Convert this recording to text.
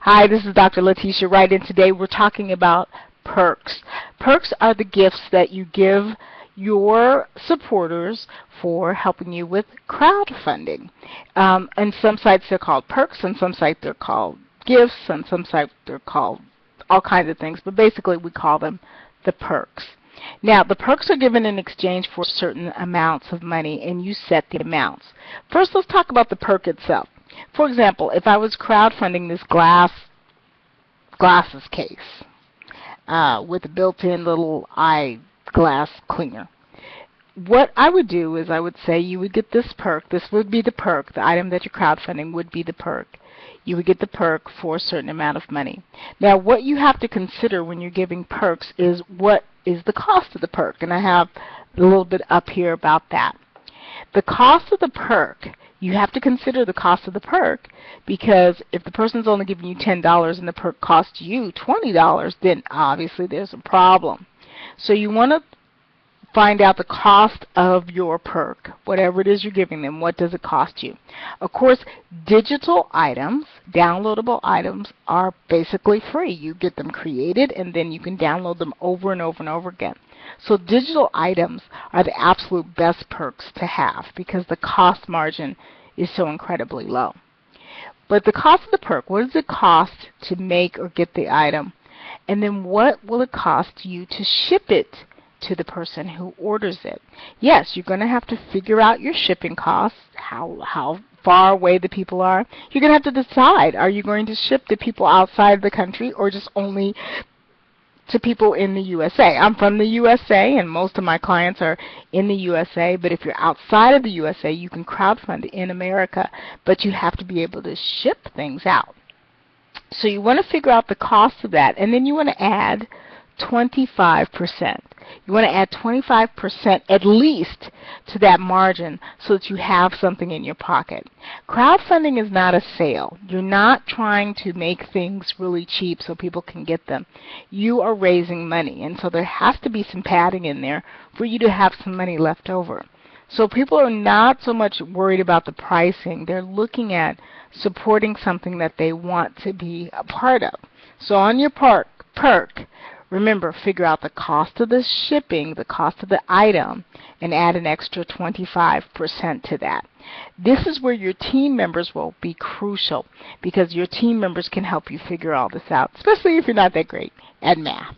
Hi, this is Dr. Letitia Wright, and today we're talking about perks. Perks are the gifts that you give your supporters for helping you with crowdfunding. And some sites they're called perks, and some sites they're called gifts, and some sites they're called all kinds of things, but basically we call them the perks. Now, the perks are given in exchange for certain amounts of money, and you set the amounts. First, let's talk about the perk itself. For example, if I was crowdfunding this glasses case with a built-in little eyeglass cleaner, what I would do is I would say you would get this perk. This would be the perk. The item that you're crowdfunding would be the perk. You would get the perk for a certain amount of money. Now, what you have to consider when you're giving perks is what is the cost of the perk, and I have a little bit up here about that. The cost of the perk, you have to consider the cost of the perk, because if the person's only giving you $10 and the perk costs you $20, then obviously there's a problem. So you want to find out the cost of your perk. Whatever it is you're giving them, what does it cost you? Of course, digital items, downloadable items, are basically free. You get them created and then you can download them over and over and over again. So digital items are the absolute best perks to have because the cost margin is so incredibly low. But the cost of the perk, what does it cost to make or get the item? And then what will it cost you to ship it to the person who orders it? Yes, you're going to have to figure out your shipping costs, how far away the people are. You're going to have to decide, are you going to ship to people outside the country or just only to people in the USA? I'm from the USA, and most of my clients are in the USA, but if you're outside of the USA, you can crowdfund in America, but you have to be able to ship things out. So you want to figure out the cost of that, and then you want to add 25%. You want to add 25% at least to that margin so that you have something in your pocket. Crowdfunding is not a sale. You're not trying to make things really cheap so people can get them. You are raising money, and so there has to be some padding in there for you to have some money left over. So people are not so much worried about the pricing. They're looking at supporting something that they want to be a part of. So on your perk, remember, figure out the cost of the shipping, the cost of the item, and add an extra 25% to that. This is where your team members will be crucial because your team members can help you figure all this out, especially if you're not that great at math.